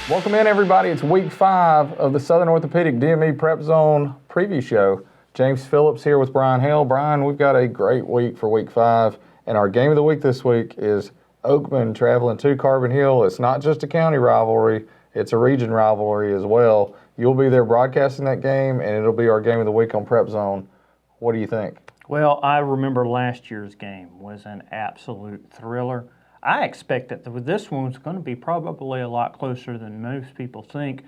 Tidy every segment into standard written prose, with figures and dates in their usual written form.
Welcome in, everybody. It's week 5 of the Southern Orthopedic DME Prep Zone preview show. James Phillips here with Brian Hale. Brian, we've got a great week for week 5, and our game of the week this week is Oakman traveling to Carbon Hill. It's not just a county rivalry, it's a region rivalry as well. You'll be there broadcasting that game, and it'll be our game of the week on Prep Zone. What do you think? Well, I remember last year's game was an absolute thriller. I expect that this one's going to be probably a lot closer than most people think.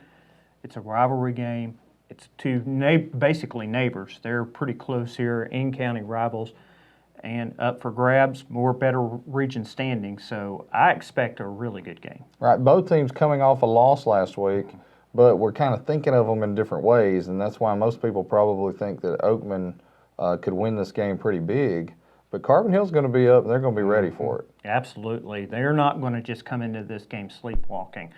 It's a rivalry game. It's two basically neighbors. They're pretty close here, in-county rivals, and up for grabs, better region standing. So I expect a really good game. Right, both teams coming off a loss last week, but we're kind of thinking of them in different ways, and that's why most people probably think that Oakman could win this game pretty big. But Carbon Hill's going to be up, and they're going to be ready for it. Absolutely. They're not going to just come into this game sleepwalking.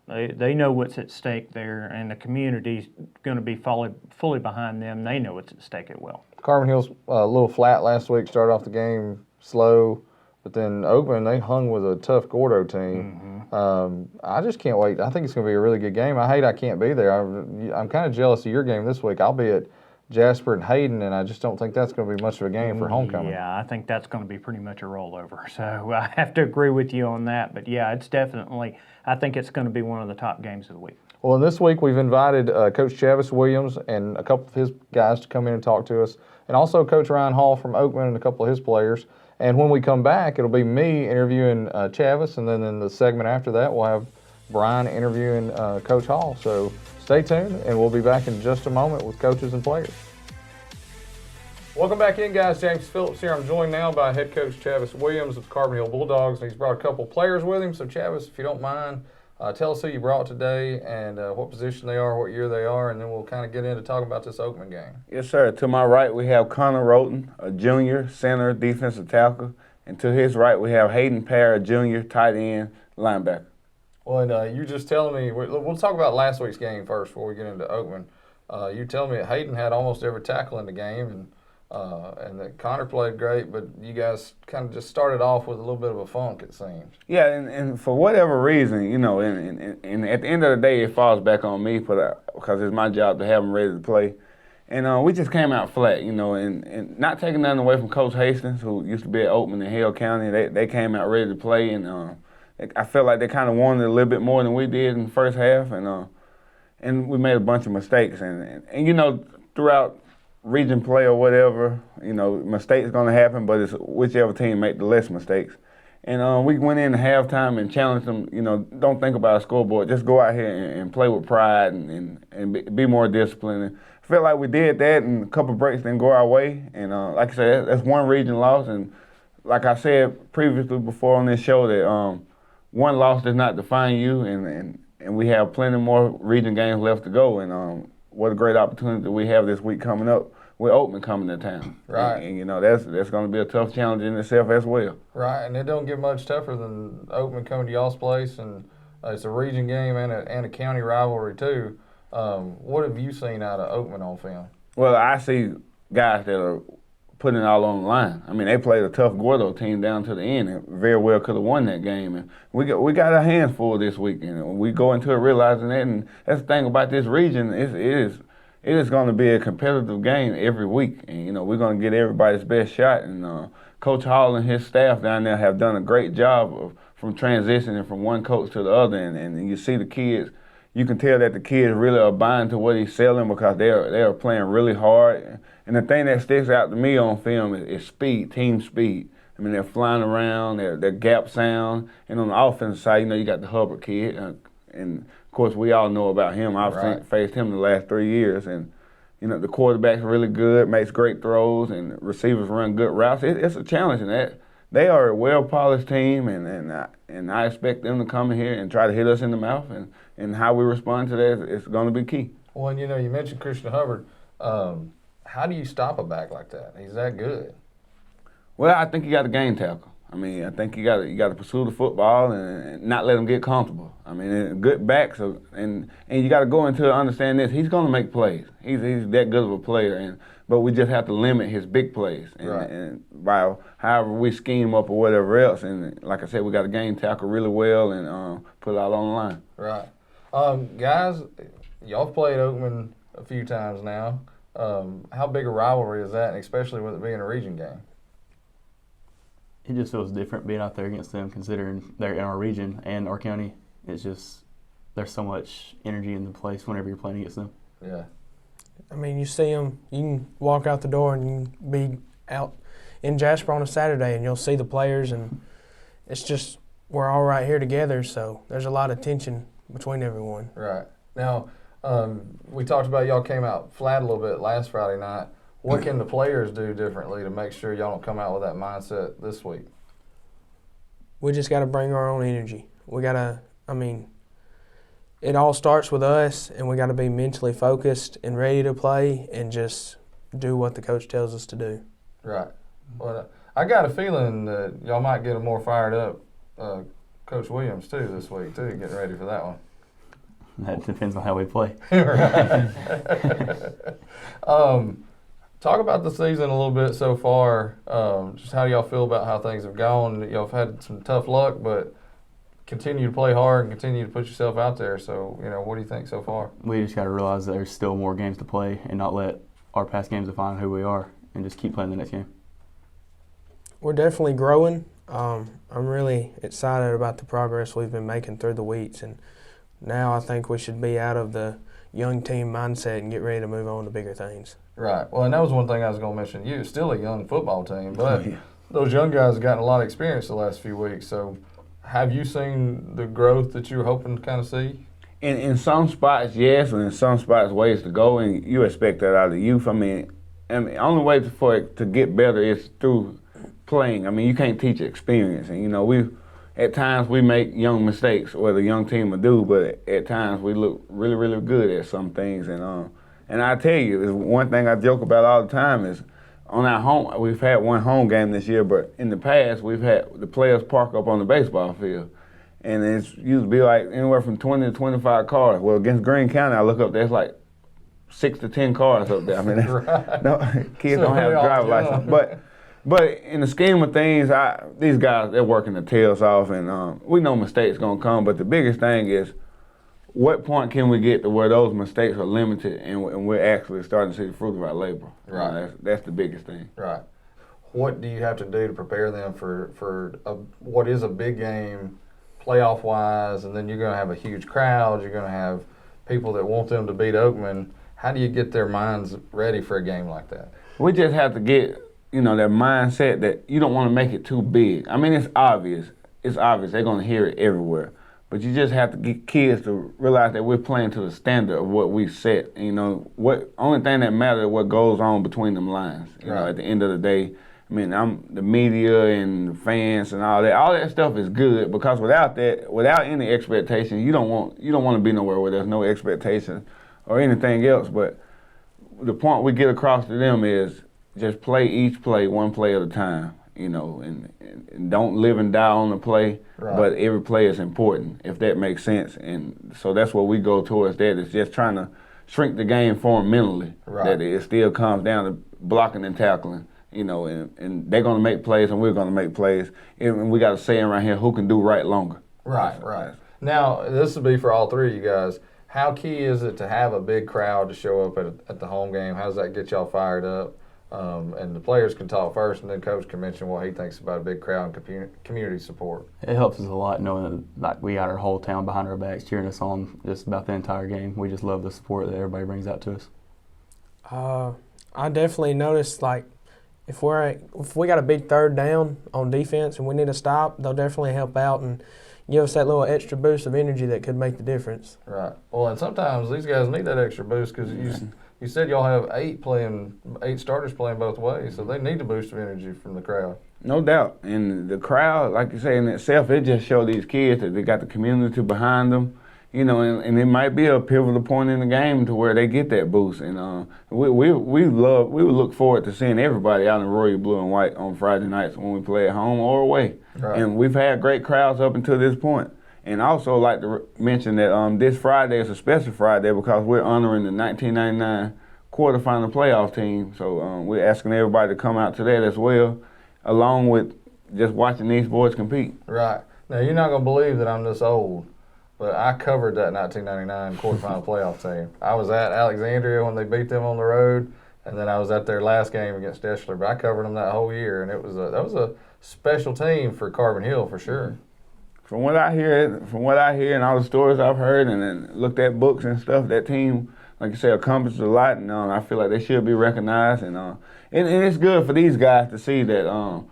They know what's at stake there, and the community's going to be fully behind them. They know what's at stake as well. Carbon Hill's a little flat last week, started off the game slow, but then Oakman, they hung with a tough Gordo team. I just can't wait. I think it's going to be a really good game. I can't be there. I'm kind of jealous of your game this week. I'll be at Jasper and Hayden, and I just don't think that's going to be much of a game for homecoming. Yeah, I think that's going to be pretty much a rollover. So I have to agree with you on that. But yeah, it's definitely, I think it's going to be one of the top games of the week. Well, this week we've invited Coach Chavis Williams and a couple of his guys to come in and talk to us, and also Coach Ryan Hall from Oakman and a couple of his players. And when we come back, it'll be me interviewing Chavis, and then in the segment after that, we'll have Brian interviewing Coach Hall. So stay tuned, and we'll be back in just a moment with coaches and players. Welcome back in, guys. James Phillips here. I'm joined now by head coach Chavis Williams of Carbon Hill Bulldogs, and he's brought a couple players with him. So, Chavis, if you don't mind, tell us who you brought today and what position they are, what year they are, and then we'll kind of get into talking about this Oakman game. Yes, sir. To my right, we have Connor Roten, a junior, center, defensive tackle. And to his right, we have Hayden Parr, a junior, tight end, linebacker. Well, and you just telling me, we'll talk about last week's game first before we get into Oakman. You telling me that Hayden had almost every tackle in the game, and that Connor played great, but you guys kind of just started off with a little bit of a funk, it seems. Yeah, and for whatever reason, you know, and at the end of the day, it falls back on me because it's my job to have them ready to play. And we just came out flat, you know, and not taking nothing away from Coach Hastings, who used to be at Oakman in Hale County. They came out ready to play, and I felt like they kind of wanted a little bit more than we did in the first half, and we made a bunch of mistakes. And you know, throughout region play or whatever, you know, mistakes going to happen, but it's whichever team make the less mistakes. And we went in halftime and challenged them, you know, don't think about a scoreboard. Just go out here and play with pride and be more disciplined. And I feel like we did that, and a couple breaks didn't go our way. And like I said, that's one region loss. And like I said previously before on this show, that one loss does not define you, and we have plenty more region games left to go. And what a great opportunity we have this week coming up with Oakman coming to town. Right. And you know, that's going to be a tough challenge in itself as well. Right, and it don't get much tougher than Oakman coming to y'all's place, and it's a region game and a county rivalry too. What have you seen out of Oakman on film? Well, I see guys that are putting it all on the line. I mean, they played a tough Gordo team down to the end and very well could have won that game. And we got our hands full this week, and we go into it realizing that. And that's the thing about this region, it is going to be a competitive game every week. And, you know, we're going to get everybody's best shot. And Coach Hall and his staff down there have done a great job from transitioning from one coach to the other. And you see the kids, you can tell that the kids really are buying to what he's selling because they are playing really hard. And the thing that sticks out to me on film is speed, team speed. I mean, they're flying around, they're gap sound. And on the offensive side, you know, you got the Hubbard kid. And, of course, we all know about him. I've faced him the last 3 years. And, you know, the quarterback's really good, makes great throws, and receivers run good routes. It's a challenge in that. They are a well-polished team, and I expect them to come in here and try to hit us in the mouth. And how we respond to that is going to be key. Well, and, you know, you mentioned Christian Hubbard. How do you stop a back like that? He's that good. Well, I think you got to game tackle. I mean, I think you got to pursue the football and not let him get comfortable. I mean, good backs, and you got to go into understand this. He's going to make plays. He's that good of a player, but we just have to limit his big plays, and by however we scheme up or whatever else. And like I said, we got to game tackle really well and put it out on the line. Right. Guys, y'all have played Oakman a few times now. How big a rivalry is that, and especially with it being a region game? It just feels different being out there against them, considering they're in our region and our county. It's just there's so much energy in the place whenever you're playing against them. Yeah. I mean, you see them, you can walk out the door and you can be out in Jasper on a Saturday and you'll see the players, and it's just we're all right here together, so there's a lot of tension between everyone. Right. Now, we talked about y'all came out flat a little bit last Friday night. What can the players do differently to make sure y'all don't come out with that mindset this week? We just got to bring our own energy. We got to, I mean, it all starts with us, and we got to be mentally focused and ready to play and just do what the coach tells us to do. Right. Well, I got a feeling that y'all might get a more fired up Coach Williams, too, this week, too, getting ready for that one. That depends on how we play. Talk about the season a little bit so far. Just how do y'all feel about how things have gone? Y'all have had some tough luck, but continue to play hard and continue to put yourself out there. So, what do you think so far? We just got to realize that there's still more games to play and not let our past games define who we are and just keep playing the next game. We're definitely growing. I'm really excited about the progress we've been making through the weeks, and now I think we should be out of the young team mindset and get ready to move on to bigger things. Right. Well, and that was one thing I was going to mention. You're still a young football team, but those young guys have gotten a lot of experience the last few weeks. So have you seen the growth that you were hoping to kind of see? In some spots, yes, and in some spots, ways to go, and you expect that out of the youth. I mean, the only way for it to get better is through playing. I mean, you can't teach experience. And, at times we make young mistakes, or the young team will do, but at times we look really, really good at some things. And I tell you, one thing I joke about all the time is on our home, we've had one home game this year, but in the past we've had the players park up on the baseball field. And it used to be like anywhere from 20 to 25 cars. Well, against Greene County, I look up, there's like 6 to 10 cars up there. I mean, kids don't have a driver's license. But in the scheme of things, these guys, they're working their tails off, and we know mistakes going to come, but the biggest thing is what point can we get to where those mistakes are limited and we're actually starting to see the fruit of our labor? Right. That's the biggest thing. Right. What do you have to do to prepare them for what is a big game playoff-wise, and then you're going to have a huge crowd, you're going to have people that want them to beat Oakman. How do you get their minds ready for a game like that? We just have to get their mindset that you don't want to make it too big. I mean, it's obvious. It's obvious. They're going to hear it everywhere. But you just have to get kids to realize that we're playing to the standard of what we set. Only thing that matters is what goes on between them lines. At the end of the day, I mean, the media and the fans and all that stuff is good, because without any expectation, you don't want to be nowhere where there's no expectation or anything else. But the point we get across to them is just play each play one play at a time, and don't live and die on the play. Right. But every play is important, if that makes sense. And so that's what we go towards. That is just trying to shrink the game for them mentally. Right. That it still comes down to blocking and tackling, and they're going to make plays and we're going to make plays. And we got a saying right here, who can do right longer. Right. Now, this will be for all three of you guys. How key is it to have a big crowd to show up at the home game? How does that get y'all fired up? And the players can talk first, and then Coach can mention what he thinks about a big crowd and community support. It helps us a lot knowing that we got our whole town behind our backs cheering us on just about the entire game. We just love the support that everybody brings out to us. I definitely noticed, if we got a big third down on defense and we need to stop, they'll definitely help out and give us that little extra boost of energy that could make the difference. Right. Well, and sometimes these guys need that extra boost because you said y'all have 8 starters playing both ways, so they need a boost of energy from the crowd. No doubt. And the crowd, like you say, in itself, it just shows these kids that they got the community behind them, and it might be a pivotal point in the game to where they get that boost. And we would look forward to seeing everybody out in royal blue and white on Friday nights when we play at home or away. Right. And we've had great crowds up until this point. And also like to mention that this Friday is a special Friday because we're honoring the 1999 quarterfinal playoff team. So we're asking everybody to come out to that as well, along with just watching these boys compete. Right. Now, you're not going to believe that I'm this old, but I covered that 1999 quarterfinal playoff team. I was at Alexandria when they beat them on the road, and then I was at their last game against Deschler. But I covered them that whole year, and that was a special team for Carbon Hill for sure. From what I hear, and all the stories I've heard, and then looked at books and stuff, that team, like you say, accomplished a lot, and I feel like they should be recognized. And it's good for these guys to see that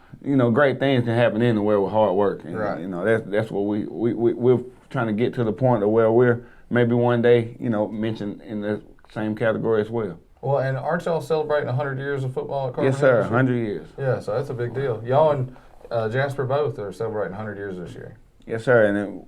great things can happen anywhere with hard work. And, right. That's what we're trying to get to the point of where we're maybe one day mentioned in the same category as well. Well, and aren't y'all celebrating 100 years of football at Carbon Yes, sir. Hill? 100 years. Yeah, so that's a big deal. Y'all and Jasper both are celebrating 100 years this year. Yes, sir. And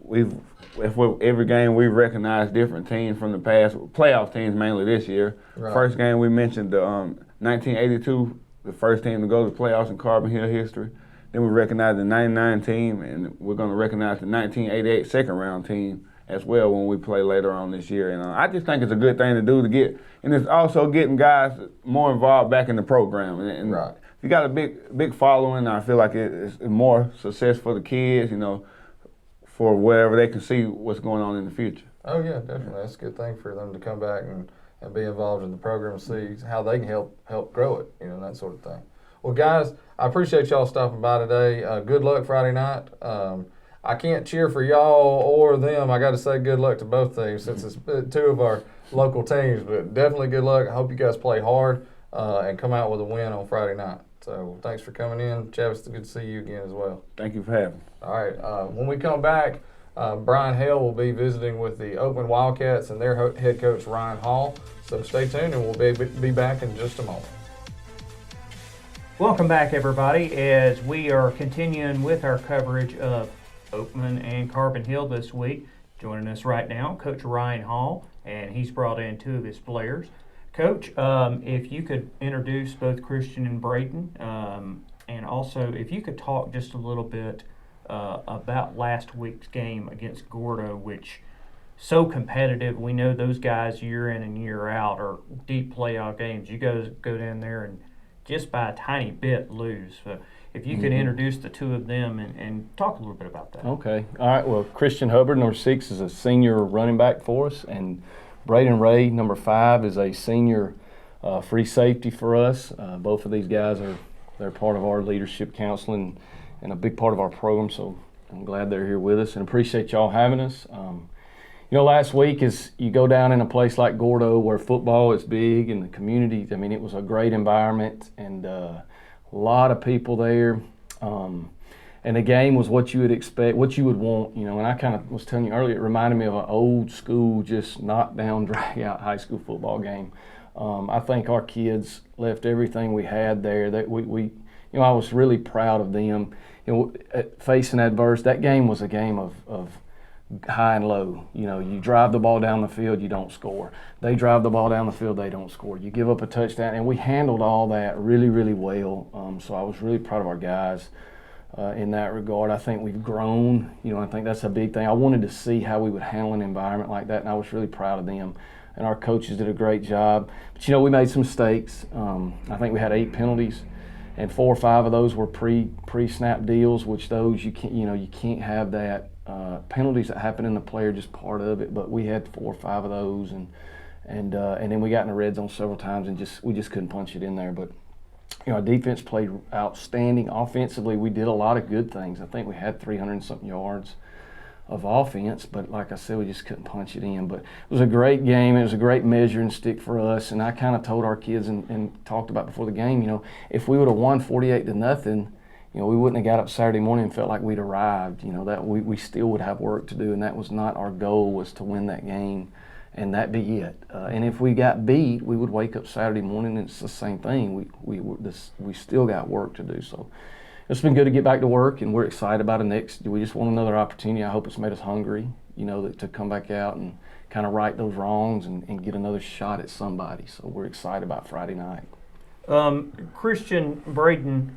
every game we've recognized different teams from the past, playoff teams mainly this year. Right. First game we mentioned the 1982, the first team to go to the playoffs in Carbon Hill history. Then we recognized the 99 team, and we're going to recognize the 1988 second round team as well when we play later on this year. And I just think it's a good thing to do to get, and it's also getting guys more involved back in the program. And right. If you got a big following, I feel like it's more success for the kids, for wherever they can see what's going on in the future. Oh, yeah, definitely. That's a good thing for them to come back and be involved in the program and see how they can help grow it, that sort of thing. Well, guys, I appreciate y'all stopping by today. Good luck Friday night. I can't cheer for y'all or them. I got to say good luck to both teams since it's two of our local teams, but definitely good luck. I hope you guys play hard and come out with a win on Friday night. So thanks for coming in. Travis, it's good to see you again as well. Thank you for having me. All right. When we come back, Brian Hale will be visiting with the Oakman Wildcats and their head coach, Ryan Hall. So stay tuned, and we'll be back in just a moment. Welcome back, everybody, as we are continuing with our coverage of Oakman and Carbon Hill this week. Joining us right now, Coach Ryan Hall, and he's brought in two of his players. Coach, if you could introduce both Christian and Braden, and also if you could talk just a little bit about last week's game against Gordo, which so competitive. We know those guys year in and year out are deep playoff games. You guys go down there and just by a tiny bit lose. So if you could introduce the two of them and talk a little bit about that. Okay. All right. Well, Christian Hubbard, number 6, is a senior running back for us, and Braden Ray, number 5, is a senior free safety for us. Both of these guys they're part of our leadership counseling and a big part of our program, so I'm glad they're here with us and appreciate y'all having us. Last week is you go down in a place like Gordo where football is big and the community, it was a great environment and a lot of people there. And the game was what you would expect, what you would want, and I kind of was telling you earlier, it reminded me of an old school, just knock-down, drag-out high school football game. I think our kids left everything we had there. That I was really proud of them. Facing adverse, that game was a game of high and low. You drive the ball down the field, you don't score. They drive the ball down the field, they don't score. You give up a touchdown, and we handled all that really, really well. So I was really proud of our guys. In that regard, I think we've grown. I think that's a big thing. I wanted to see how we would handle an environment like that, and I was really proud of them. And our coaches did a great job. But we made some mistakes. I think we had 8 penalties, and 4 or 5 of those were pre-snap deals, which those you can't have that. Penalties that happen in the play are just part of it. But we had 4 or 5 of those, and then we got in the red zone several times, and we just couldn't punch it in there. But our defense played outstanding. Offensively, we did a lot of good things. I think we had 300-something yards of offense, but like I said, we just couldn't punch it in. But it was a great game. It was a great measuring stick for us. And I kind of told our kids and talked about before the game, if we would have won 48-0, we wouldn't have got up Saturday morning and felt like we'd arrived. That we still would have work to do, and that was not our goal, was to win that game. And that be it. And if we got beat, we would wake up Saturday morning and it's the same thing. We still got work to do. So it's been good to get back to work, and we're excited about it next. We just want another opportunity. I hope it's made us hungry, to come back out and kind of right those wrongs and get another shot at somebody. So we're excited about Friday night. Christian, Braden,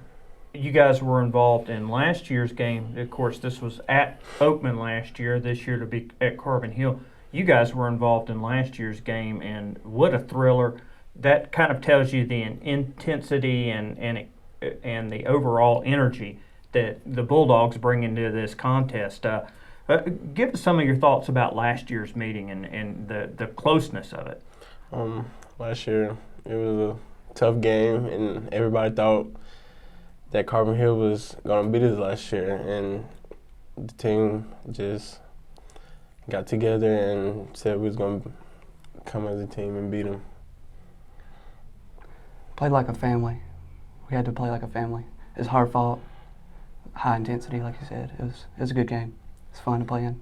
you guys were involved in last year's game. Of course, this was at Oakman last year. This year to be at Carbon Hill. You guys were involved in last year's game, and what a thriller. That kind of tells you the intensity and the overall energy that the Bulldogs bring into this contest. Give us some of your thoughts about last year's meeting and the closeness of it. Last year, it was a tough game, and everybody thought that Carbon Hill was going to beat us last year, and the team just got together and said we was going to come as a team and beat them. Played like a family. We had to play like a family. It was hard fought, high intensity, like you said. It was a good game. It's fun to play in.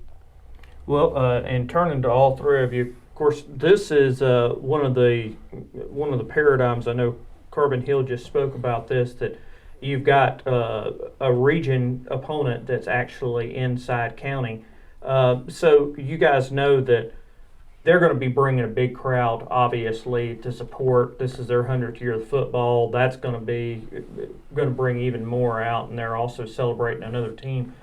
Well, and turning to all three of you, of course, this is one of the paradigms. I know Carbon Hill just spoke about this, that you've got a region opponent that's actually inside county. So you guys know that they're going to be bringing a big crowd, obviously, to support. This is their 100th year of football. That's going to bring even more out, and they're also celebrating another team.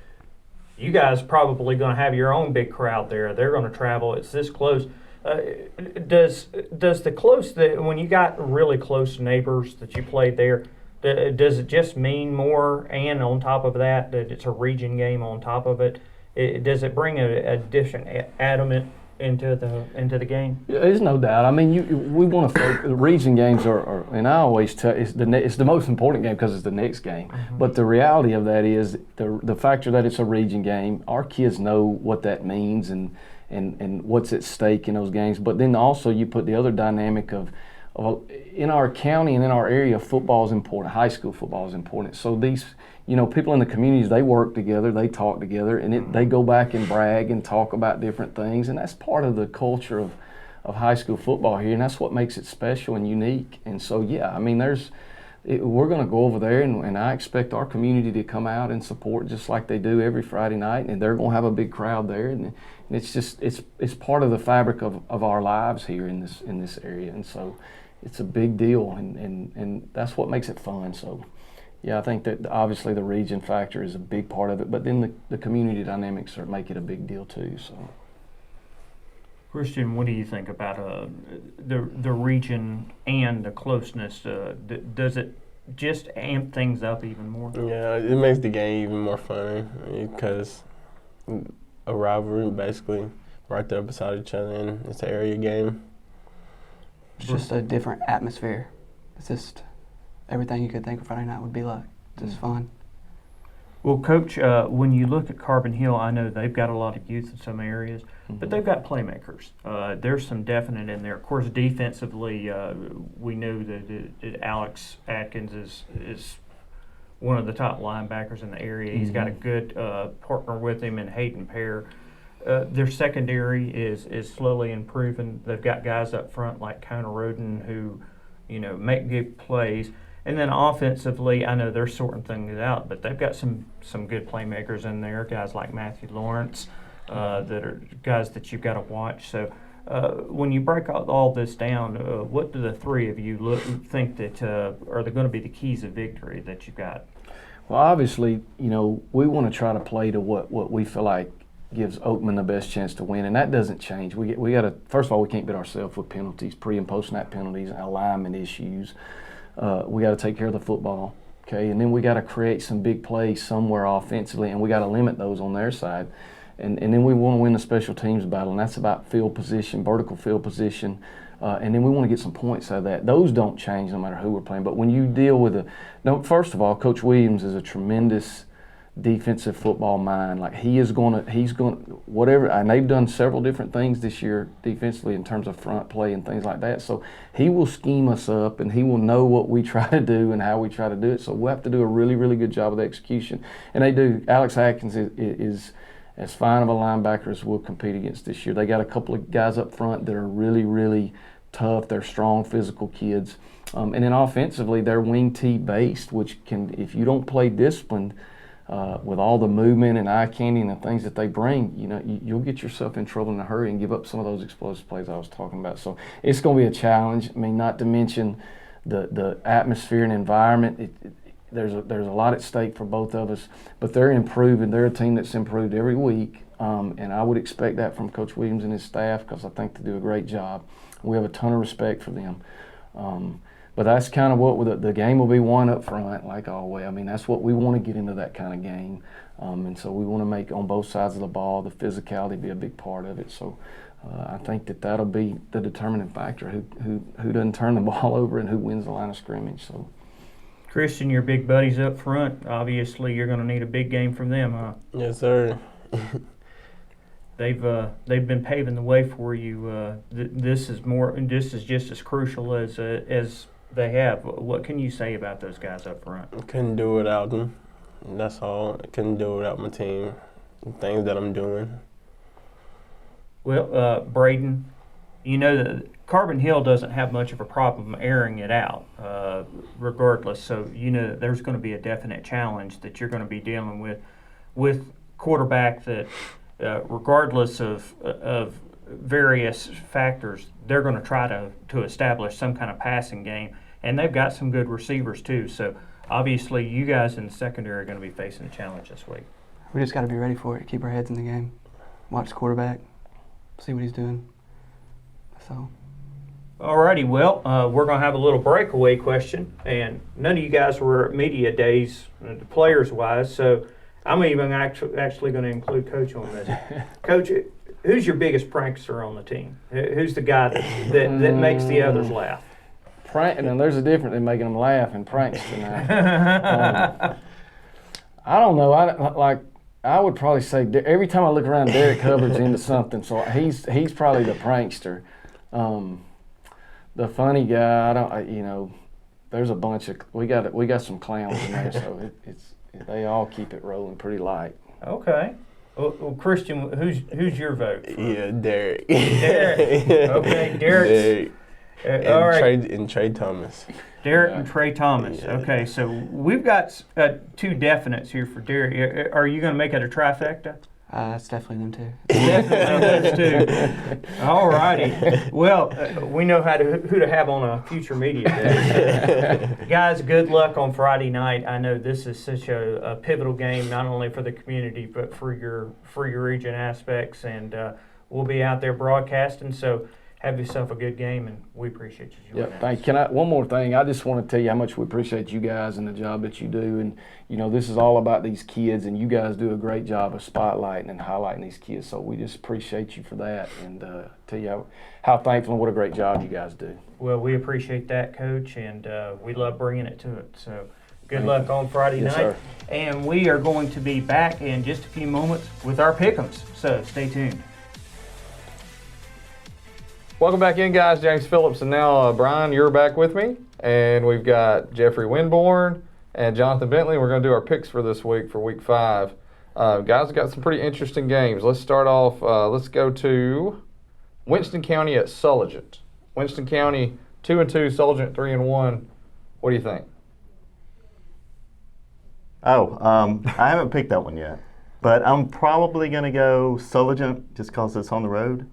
You guys probably going to have your own big crowd there. They're going to travel. It's this close. Does the close when you got really close neighbors that you played there, does it just mean more? And on top of that it's a region game. On top of it, does it bring a different element into the game? Yeah, there's no doubt. I mean, we want to. The region games are, and I always tell it's the most important game because it's the next game. Mm-hmm. But the reality of that is the factor that it's a region game. Our kids know what that means and what's at stake in those games. But then also you put the other dynamic of in our county and in our area, football is important. High school football is important. So these, people in the communities, they work together, they talk together, and they go back and brag and talk about different things. And that's part of the culture of high school football here, and that's what makes it special and unique. And so, yeah, I mean, we're going to go over there, and I expect our community to come out and support just like they do every Friday night, and they're going to have a big crowd there. And it's just it's part of the fabric of our lives here in this area, and so it's a big deal, and that's what makes it fun. So, yeah, I think that obviously the region factor is a big part of it, but then the community dynamics make it a big deal too. So, Christian, what do you think about the region and the closeness? Does it just amp things up even more? Yeah, it makes the game even more fun because a rivalry basically right there beside each other, and it's an area game. It's just a different atmosphere. It's just everything you could think of Friday night would be like. Just fun. Well, Coach, when you look at Carbon Hill, I know they've got a lot of youth in some areas, but they've got playmakers. There's some definite in there. Of course, defensively, we know that Alex Atkins is one of the top linebackers in the area. He's got a good partner with him in Hayden Pear. Their secondary is slowly improving. They've got guys up front like Connor Roden who, make good plays. And then offensively, I know they're sorting things out, but they've got some good playmakers in there, guys like Matthew Lawrence, that are guys that you've got to watch. So when you break all this down, what do the three of you think that are going to be the keys of victory that you've got? Well, obviously, we want to try to play to what we feel like gives Oakman the best chance to win, and that doesn't change. We got to, first of all, we can't beat ourselves with penalties, pre and post snap penalties, alignment issues. We got to take care of the football, okay, and then we got to create some big plays somewhere offensively, and we got to limit those on their side, and then we want to win the special teams battle, and that's about field position, vertical field position, and then we want to get some points out of that. Those don't change no matter who we're playing. But when you deal with first of all, Coach Williams is a tremendous defensive football mind. Like he's going whatever, and they've done several different things this year defensively in terms of front play and things like that. So he will scheme us up, and he will know what we try to do and how we try to do it. So we'll have to do a really, really good job of the execution. And they do. Alex Atkins is as fine of a linebacker as we'll compete against this year. They got a couple of guys up front that are really, really tough. They're strong, physical kids. And then offensively, they're wing tee based, which can, if you don't play disciplined, with all the movement and eye candy and the things that they bring, you'll get yourself in trouble in a hurry and give up some of those explosive plays I was talking about. So it's going to be a challenge. I mean, not to mention the atmosphere and environment. There's a lot at stake for both of us, but they're improving. They're a team that's improved every week, and I would expect that from Coach Williams and his staff because I think they do a great job. We have a ton of respect for them. But that's kind of what the game will be won up front, like always. I mean, that's what we want to get into that kind of game. And so we want to make on both sides of the ball, the physicality be a big part of it. So I think that'll be the determining factor, who doesn't turn the ball over and who wins the line of scrimmage. So, Christian, your big buddies up front, obviously you're going to need a big game from them, huh? Yes, sir. They've been paving the way for you. This is just as crucial as they have. What can you say about those guys up front? I couldn't do it without them. That's all. I couldn't do it without my team, the things that I'm doing. Well, Braden, you know that Carbon Hill doesn't have much of a problem airing it out, regardless. So you know that there's going to be a definite challenge that you're going to be dealing with quarterback that, regardless of various factors, they're going to try to establish some kind of passing game, and they've got some good receivers too. So obviously, you guys in the secondary are going to be facing a challenge this week. We just got to be ready for it. Keep our heads in the game. Watch the quarterback. See what he's doing. So. Alrighty, well, we're going to have a little breakaway question, and none of you guys were at media days, players-wise, so I'm even actually going to include Coach on this. Coach, who's your biggest prankster on the team? Who's the guy that makes the others laugh? and there's a difference in making them laugh and prankster now. I don't know. I would probably say every time I look around, Derek Hubbard's into something, so he's probably the prankster. The funny guy, there's a bunch of we got some clowns in there, so they all keep it rolling pretty light. Okay. Well, Christian, who's your vote? Yeah, Derek. Derek. Okay, Derek. All right. And Trey Thomas. Derek and Trey Thomas. Yeah. Okay, so we've got two definites here for Derek. Are you going to make it a trifecta? That's definitely them two. Definitely those two. All righty. Well, we know who to have on a future media day. Guys, good luck on Friday night. I know this is such a pivotal game, not only for the community, but for your region aspects. And we'll be out there broadcasting. So have yourself a good game, and we appreciate you joining us. Thank you. One more thing. I just want to tell you how much we appreciate you guys and the job that you do. And, this is all about these kids, and you guys do a great job of spotlighting and highlighting these kids. So we just appreciate you for that, and tell you how thankful and what a great job you guys do. Well, we appreciate that, Coach, and we love bringing it to it. So good luck on Friday night. Sir. And we are going to be back in just a few moments with our pick'ems. So stay tuned. Welcome back in, guys. James Phillips, and now Brian, you're back with me, and we've got Jeffrey Winborn and Jonathan Bentley. We're going to do our picks for this week for Week 5. Guys, we've got some pretty interesting games. Let's start off. Let's go to Winston County at Sulligent. Winston County 2-2, Sulligent 3-1. What do you think? I haven't picked that one yet, but I'm probably going to go Sulligent just because it's on the road.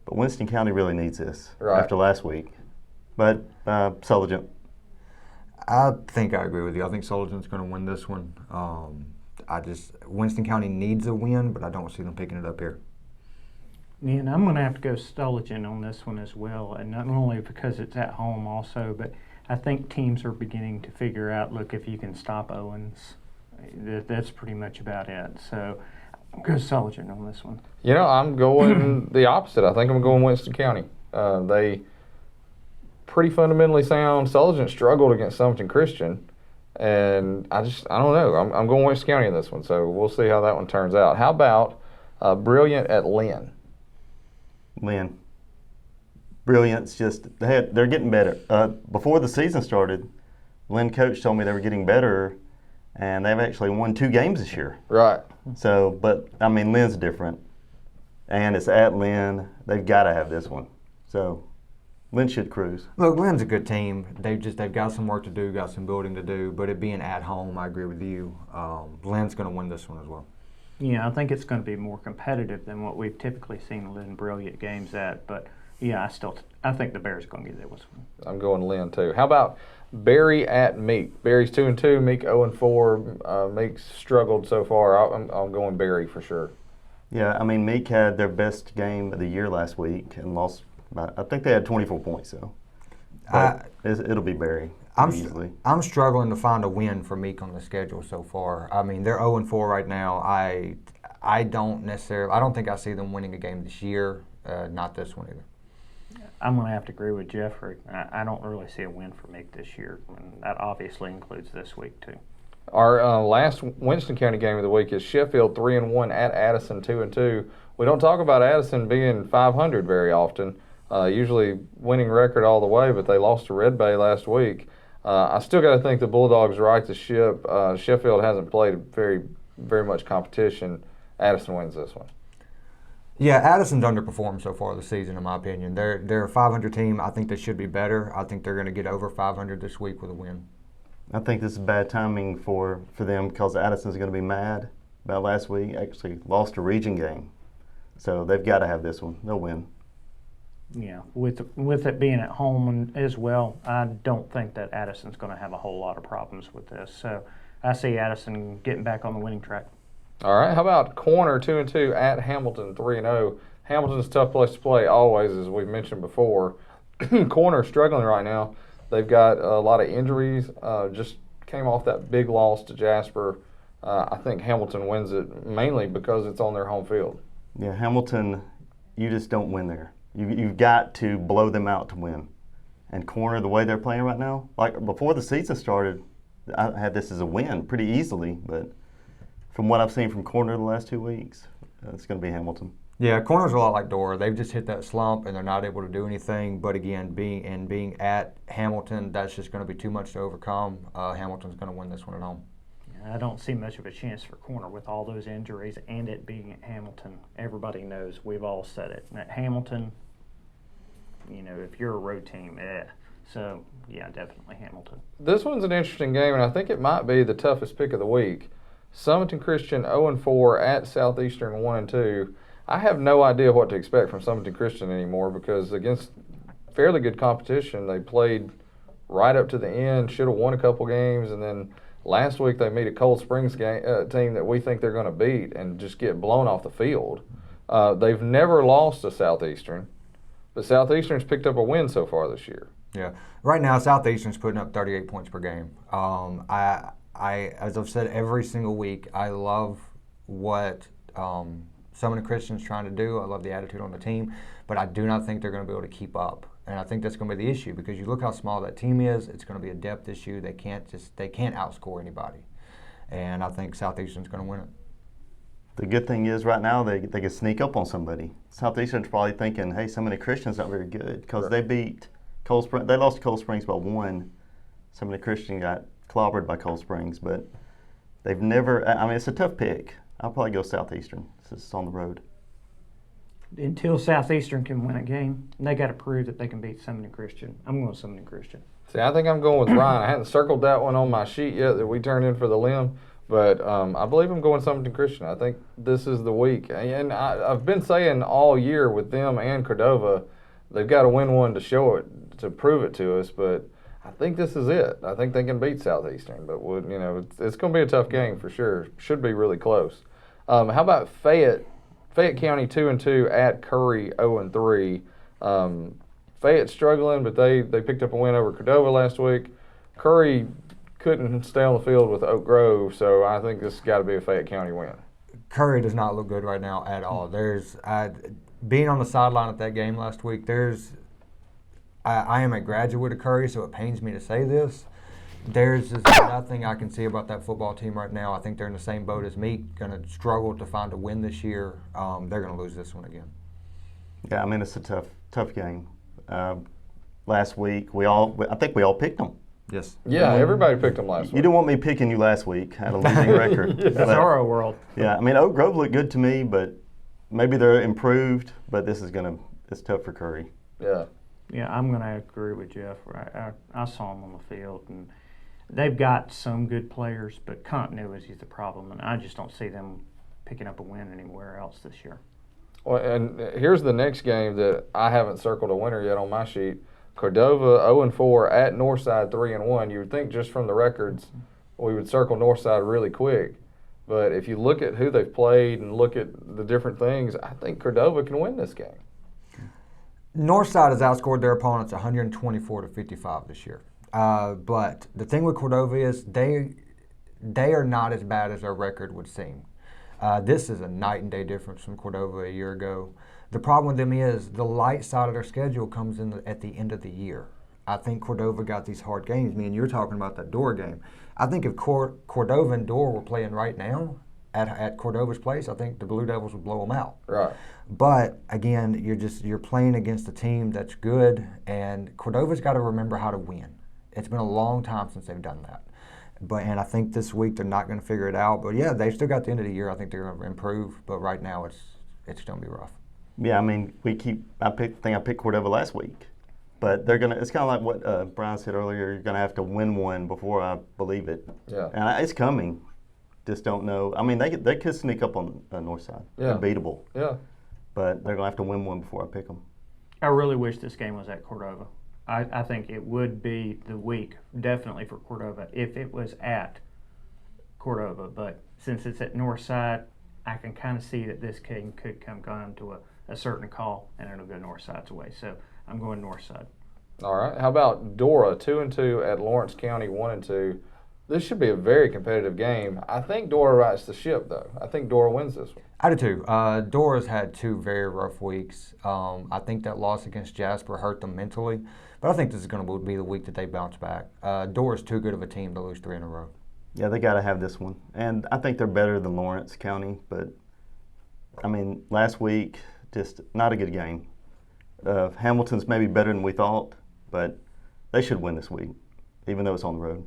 But Winston County really needs this after last week. But Sulligent. I think I agree with you. I think Sulligent's going to win this one. Winston County needs a win, but I don't see them picking it up here. Yeah, and I'm going to have to go Sulligent on this one as well, and not only because it's at home also, but I think teams are beginning to figure out, look, if you can stop Owens, that's pretty much about it. So I'll go Sulligent on this one. I'm going the opposite. I think I'm going Winston County. They pretty fundamentally sound. Sulligent struggled against Summerton Christian, and I don't know. I'm going Winston County in this one, so we'll see how that one turns out. How about Brilliant at Lynn? Lynn. Brilliant's they're getting better. Before the season started, Lynn coach told me they were getting better, and they've actually won 2 games this year. Right. So, but Lynn's different, and it's at Lynn. They've got to have this one. So, Lynn should cruise. Look, Lynn's a good team. They've got some work to do, got some building to do. But it being at home, I agree with you. Lynn's going to win this one as well. Yeah, I think it's going to be more competitive than what we've typically seen Lynn Brilliant games at. But yeah, I think the Bears are going to get that one. I'm going Lynn too. How about Berry at Meek? Berry's 2-2. Meek 0-4. Meek's struggled so far. I'm going Berry for sure. Yeah, Meek had their best game of the year last week and lost. I think they had 24 points. So But it'll be Barry easily. I'm struggling to find a win for Meek on the schedule so far. I mean, they're 0-4 right now. I don't think I see them winning a game this year. Not this one either. I'm going to have to agree with Jeffrey. I don't really see a win for Meek this year, and that obviously includes this week too. Our last Winston County game of the week is Sheffield 3-1 at Addison 2-2. We don't talk about Addison being 500 very often. Usually winning record all the way, but they lost to Red Bay last week. I still got to think the Bulldogs right the ship. Sheffield hasn't played very, very much competition. Addison wins this one. Yeah, Addison's underperformed so far this season, in my opinion. They're a 500 team. I think they should be better. I think they're going to get over 500 this week with a win. I think this is bad timing for them because Addison's going to be mad about last week. Actually lost a region game. So they've got to have this one. They'll win. Yeah, with it being at home as well, I don't think that Addison's going to have a whole lot of problems with this. So I see Addison getting back on the winning track. All right, how about Corner 2-2 at Hamilton 3-0? Hamilton's a tough place to play always, as we've mentioned before. Corner struggling right now. They've got a lot of injuries. Just came off that big loss to Jasper. I think Hamilton wins it mainly because it's on their home field. Yeah, Hamilton, you just don't win there. You've got to blow them out to win. And Corner, the way they're playing right now, like before the season started, I had this as a win pretty easily. But from what I've seen from Corner the last 2 weeks, it's going to be Hamilton. Yeah, Corner's a lot like Dora. They've just hit that slump and they're not able to do anything. But again, being at Hamilton, that's just going to be too much to overcome. Hamilton's going to win this one at home. I don't see much of a chance for Corner with all those injuries and it being at Hamilton. Everybody knows, we've all said it. At Hamilton, if you're a road team, So, yeah, definitely Hamilton. This one's an interesting game, and I think it might be the toughest pick of the week. Summerton Christian 0-4 at Southeastern 1-2. I have no idea what to expect from Summerton Christian anymore because against fairly good competition, they played right up to the end, should have won a couple games, and then last week they meet a Cold Springs team that we think they're going to beat and just get blown off the field. They've never lost to Southeastern, but Southeastern's picked up a win so far this year. Yeah, right now Southeastern's putting up 38 points per game. As I've said every single week, I love what Summerton Christian's trying to do. I love the attitude on the team, but I do not think they're going to be able to keep up. And I think that's going to be the issue because you look how small that team is. It's going to be a depth issue. They can't outscore anybody, and I think Southeastern's going to win it. The good thing is right now they can sneak up on somebody. Southeastern's probably thinking, hey, Summerton Christian's not very good because they beat Cold Springs. They lost to Cold Springs by 1. Summerton Christian got clobbered by Cold Springs, but they've never. I mean, it's a tough pick. I'll probably go Southeastern. It's on the road. Until Southeastern can win a game, they got to prove that they can beat Summerton Christian. I'm going Summerton Christian. See, I think I'm going with Brian. I hadn't circled that one on my sheet yet that we turned in for the limb, but I believe I'm going Summerton Christian. I think this is the week. And I've been saying all year with them and Cordova, they've got to win one to show it, to prove it to us, but I think this is it. I think they can beat Southeastern, but it's going to be a tough game for sure. Should be really close. How about Fayette County 2-2 at Curry 0-3. Fayette's struggling, but they picked up a win over Cordova last week. Curry couldn't stay on the field with Oak Grove, so I think this has got to be a Fayette County win. Curry does not look good right now at all. Being on the sideline at that game last week, I am a graduate of Curry, so it pains me to say this. There's just nothing I can see about that football team right now. I think they're in the same boat as me, going to struggle to find a win this year. They're going to lose this one again. Yeah, I mean, it's a tough game. Last week, I think we all picked them. Yes. Yeah, everybody picked them last week. You didn't want me picking you last week. I had a losing record. That's our world. Yeah, I mean, Oak Grove looked good to me, but maybe they're improved, but it's tough for Curry. Yeah. Yeah, I'm going to agree with Jeff. I saw them on the field, and they've got some good players, but continuity is the problem, and I just don't see them picking up a win anywhere else this year. Well, and here's the next game that I haven't circled a winner yet on my sheet. Cordova 0-4 at Northside 3-1. You would think just from the records we would circle Northside really quick. But if you look at who they've played and look at the different things, I think Cordova can win this game. Northside has outscored their opponents 124 to 55 this year. But the thing with Cordova is they are not as bad as their record would seem. This is a night and day difference from Cordova a year ago. The problem with them is the light side of their schedule comes in at the end of the year. I think Cordova got these hard games. Me and you're talking about that Door game. I think if Cordova and Door were playing right now at Cordova's place, I think the Blue Devils would blow them out. Right. But again, you're playing against a team that's good, and Cordova's got to remember how to win. It's been a long time since they've done that. And I think this week they're not going to figure it out. But yeah, they've still got the end of the year. I think they're going to improve. But right now, it's going to be rough. Yeah, I mean, I picked Cordova last week, but they're gonna. It's kind of like what Brian said earlier. You're gonna have to win one before I believe it. Yeah, and it's coming. Just don't know. I mean, they could sneak up on the north side. Yeah, unbeatable. Yeah, but they're gonna have to win one before I pick them. I really wish this game was at Cordova. I think it would be the week definitely for Cordova if it was at Cordova. But since it's at Northside, I can kind of see that this game could come down to a certain call, and it'll go Northside's way. So I'm going Northside. All right. How about Dora, 2-2 at Lawrence County, 1-2. This should be a very competitive game. I think Dora rights the ship, though. I think Dora wins this one. I do too. Dora's had 2 very rough weeks. I think that loss against Jasper hurt them mentally, but I think this is going to be the week that they bounce back. Dora's too good of a team to lose 3 in a row. Yeah, they got to have this one, and I think they're better than Lawrence County. But I mean, last week just not a good game. Hamilton's maybe better than we thought, but they should win this week, even though it's on the road.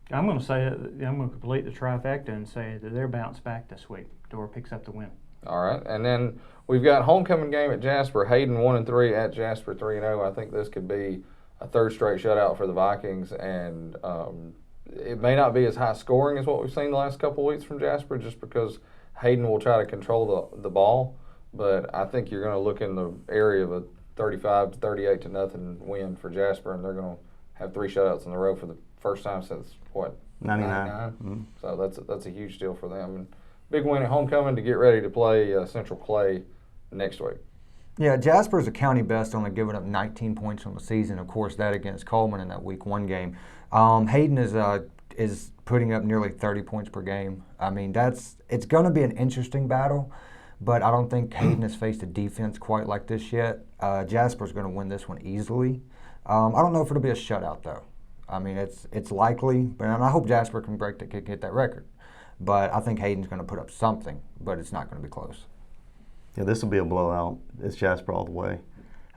I'm going to complete the trifecta and say that they're bounced back this week. Dora picks up the win. All right, and then we've got homecoming game at Jasper. Hayden 1-3 at Jasper 3-0. I think this could be a third straight shutout for the Vikings, and it may not be as high scoring as what we've seen the last couple of weeks from Jasper, just because Hayden will try to control the ball. But I think you're going to look in the area of a 35-38 to nothing win for Jasper, and they're going to have 3 shutouts in a row for the first time since what? 99. Mm-hmm. So that's a huge deal for them. And big win at homecoming to get ready to play Central Clay next week. Yeah, Jasper's a county best, only giving up 19 points on the season. Of course, that against Coleman in that Week 1 game. Hayden is putting up nearly 30 points per game. I mean, it's going to be an interesting battle, but I don't think Hayden has faced a defense quite like this yet. Jasper's going to win this one easily. I don't know if it'll be a shutout though. I mean, it's likely, but I hope Jasper can hit that record. But I think Hayden's going to put up something, but it's not going to be close. Yeah, this will be a blowout. It's Jasper all the way.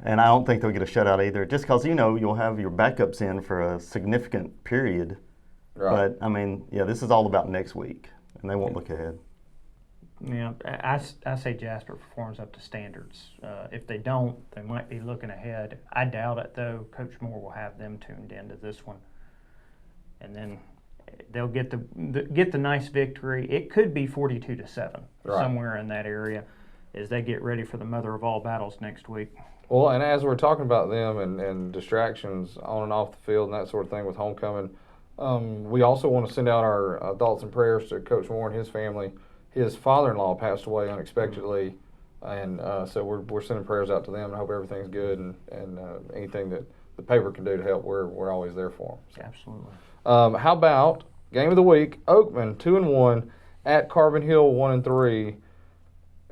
And I don't think they'll get a shutout either, just because, you'll have your backups in for a significant period. Right. But, I mean, yeah, this is all about next week, and they won't look ahead. Yeah, I say Jasper performs up to standards. If they don't, they might be looking ahead. I doubt it, though. Coach Moore will have them tuned into this one. And then they'll get the nice victory. It could be 42-7, right, somewhere in that area, as they get ready for the mother of all battles next week. Well, and as we're talking about them and distractions on and off the field and that sort of thing with homecoming, we also want to send out our thoughts and prayers to Coach Moore and his family. His father-in-law passed away unexpectedly, and so we're sending prayers out to them. I hope everything's good, and anything that the paper can do to help, we're always there for them. So. Absolutely. How about game of the week? Oakman 2-1 at Carbon Hill 1-3.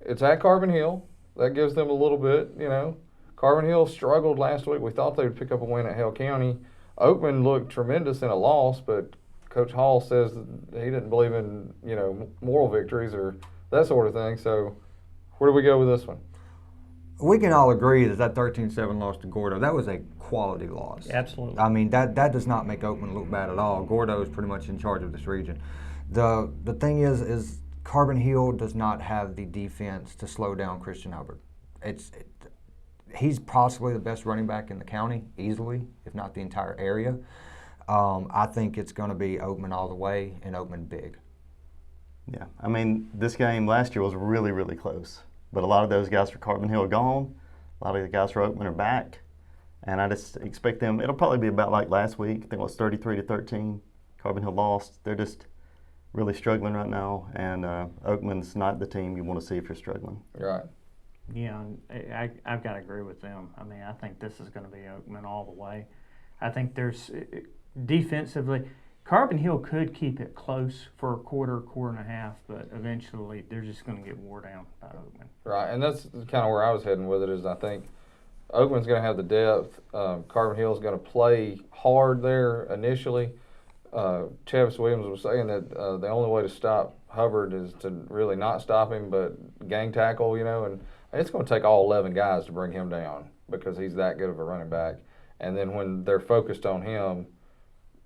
It's at Carbon Hill. That gives them a little bit, Carbon Hill struggled last week. We thought they would pick up a win at Hale County. Oakman looked tremendous in a loss, but Coach Hall says that he didn't believe in, moral victories or that sort of thing. So where do we go with this one? We can all agree that 13-7 loss to Gordo, that was a quality loss. Absolutely. I mean, that does not make Oakman look bad at all. Gordo is pretty much in charge of this region. The thing is Carbon Hill does not have the defense to slow down Christian Hubbard. He's possibly the best running back in the county, easily, if not the entire area. I think it's going to be Oakman all the way, and Oakman big. Yeah, I mean, this game last year was really, really close. But a lot of those guys for Carbon Hill are gone. A lot of the guys for Oakman are back. And I just expect them, it'll probably be about like last week. I think it was 33-13. Carbon Hill lost. They're just really struggling right now. And Oakman's not the team you want to see if you're struggling. Right. Yeah, I've got to agree with them. I mean, I think this is going to be Oakman all the way. I think there's defensively, Carbon Hill could keep it close for a quarter and a half, but eventually they're just going to get wore down by Oakman. Right, and that's kind of where I was heading with it. Is I think Oakman's going to have the depth. Carbon Hill's going to play hard there initially. Chavis Williams was saying that the only way to stop Hubbard is to really not stop him, but gang tackle, and it's going to take all 11 guys to bring him down because he's that good of a running back. And then when they're focused on him,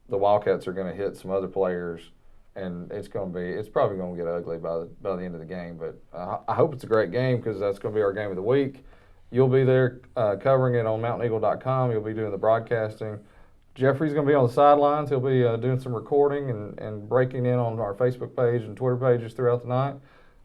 the Wildcats are going to hit some other players, and it's probably going to get ugly by the end of the game. But I hope it's a great game because that's going to be our game of the week. You'll be there covering it on mountaineagle.com. You'll be doing the broadcasting. Jeffrey's going to be on the sidelines. He'll be doing some recording and breaking in on our Facebook page and Twitter pages throughout the night.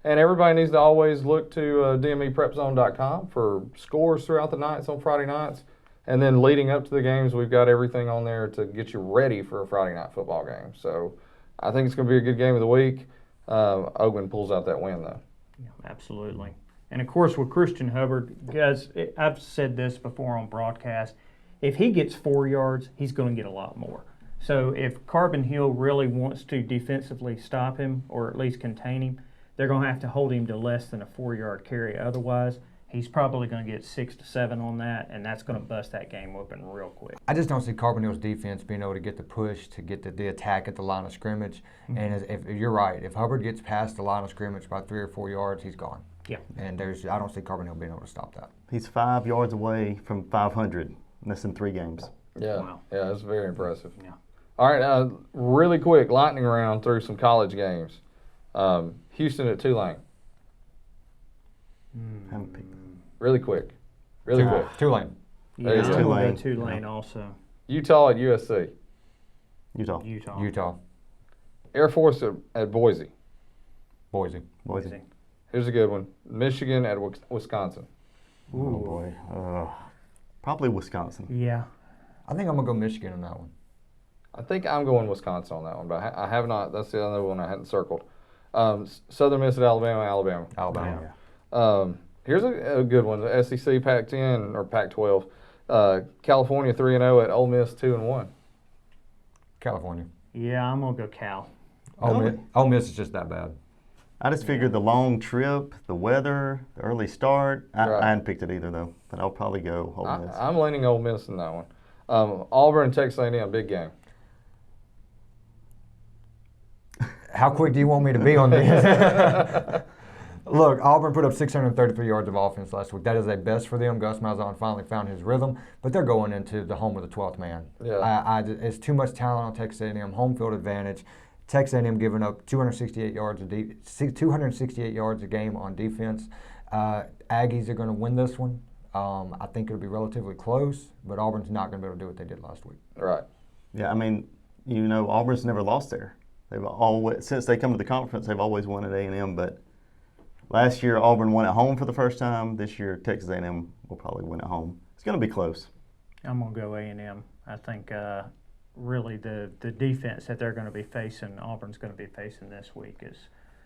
And everybody needs to always look to DMEPrepZone.com for scores throughout the nights on Friday nights. And then leading up to the games, we've got everything on there to get you ready for a Friday night football game. So I think it's going to be a good game of the week. Oakman pulls out that win, though. Yeah, absolutely. And, of course, with Christian Hubbard, guys, I've said this before on broadcast, if he gets 4 yards, he's going to get a lot more. So if Carbon Hill really wants to defensively stop him or at least contain him, they're going to have to hold him to less than a 4-yard carry. Otherwise, he's probably going to get 6 to 7 on that, and that's going to bust that game open real quick. I just don't see Carbon Hill's defense being able to get the push, to get the attack at the line of scrimmage. Mm-hmm. And if you're right, if Hubbard gets past the line of scrimmage by 3 or 4 yards, he's gone. Yeah. And I don't see Carbon Hill being able to stop that. He's 5 yards away from 500. And that's in 3 games. Yeah, wow. Yeah, it's very impressive. Yeah. All right, really quick, lightning round through some college games. Houston at Tulane. Haven't picked them. Really quick. Really quick. Tulane. Yeah, There's I'm going Tulane. to go Tulane also. Utah at USC. Utah. Utah. Air Force at Boise. Boise. Boise. Here's a good one. Michigan at Wisconsin. Oh, boy. Probably Wisconsin. Yeah. I think I'm going to go Michigan on that one. I think I'm going Wisconsin on that one, but I have not. That's the other one I hadn't circled. Southern Miss at Alabama. Alabama. Yeah. Here's a good one. The SEC Pac-10 or Pac-12. California 3-0 at Ole Miss 2-1. California. Yeah, I'm going to go Cal. Ole Miss is just that bad. I just figured the long trip, the weather, the early start. I hadn't picked it either, though, but I'll probably go Ole Miss. I'm leaning Ole Miss in that one. Auburn and Texas A&M, big game. How quick do you want me to be on this? Look, Auburn put up 633 yards of offense last week. That is a best for them. Gus Malzahn finally found his rhythm, but they're going into the home of the 12th man. Yeah. It's too much talent on Texas A&M. Home field advantage. Texas A&M giving up 268 yards a game on defense. Aggies are going to win this one. I think it'll be relatively close, but Auburn's not going to be able to do what they did last week. Right. Yeah, I mean, Auburn's never lost there. They've always, since they come to the conference, they've always won at A&M. But last year, Auburn won at home for the first time. This year, Texas A&M will probably win at home. It's going to be close. I'm going to go A&M. I think really the defense that they're going to be facing, Auburn's going to be facing this week is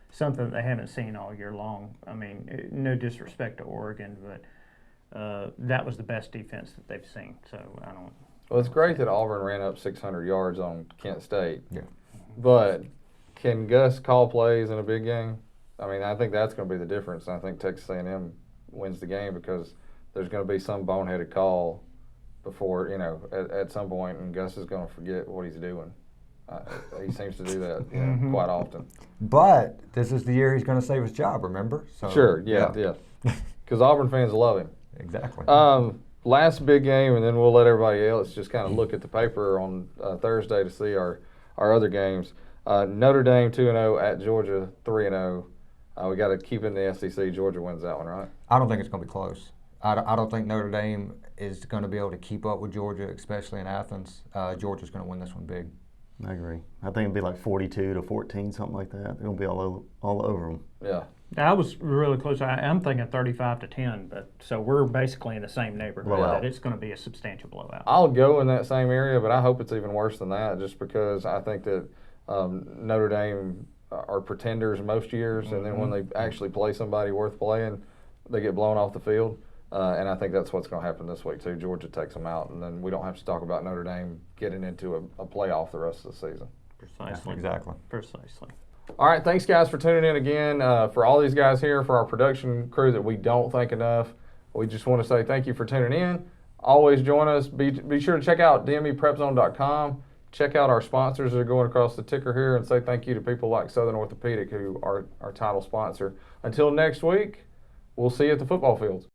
something that they haven't seen all year long. I mean, no disrespect to Oregon, but that was the best defense that they've seen. So I don't. Well, it's great that Auburn ran up 600 yards on Kent State. Yeah. But can Gus call plays in a big game? I mean, I think that's going to be the difference. I think Texas A&M wins the game because there's going to be some boneheaded call before, at some point, and Gus is going to forget what he's doing. He seems to do that quite often. But this is the year he's going to save his job, remember? So, Sure, yeah. Because Auburn fans love him. Exactly. Last big game, and then we'll let everybody else just kind of look at the paper on Thursday to see our other games. Notre Dame 2-0 at Georgia 3-0. We got to keep in the SEC. Georgia wins that one, right? I don't think it's going to be close. I don't think Notre Dame is going to be able to keep up with Georgia, especially in Athens. Georgia's going to win this one big. I agree. I think it'd be like 42-14, something like that. They're going to be all over them. Yeah. I was really close. I'm thinking 35-10, but so we're basically in the same neighborhood. Blowout. It's going to be a substantial blowout. I'll go in that same area, but I hope it's even worse than that just because I think that Notre Dame are pretenders most years, and then when they actually play somebody worth playing, they get blown off the field. And I think that's what's going to happen this week, too. Georgia takes them out, and then we don't have to talk about Notre Dame getting into a playoff the rest of the season. Precisely. Exactly. Precisely. All right, thanks, guys, for tuning in again. For all these guys here, for our production crew that we don't thank enough, we just want to say thank you for tuning in. Always join us. Be sure to check out DMEPrepZone.com. Check out our sponsors that are going across the ticker here, and say thank you to people like Southern Orthopedic, who are our title sponsor. Until next week, we'll see you at the football fields.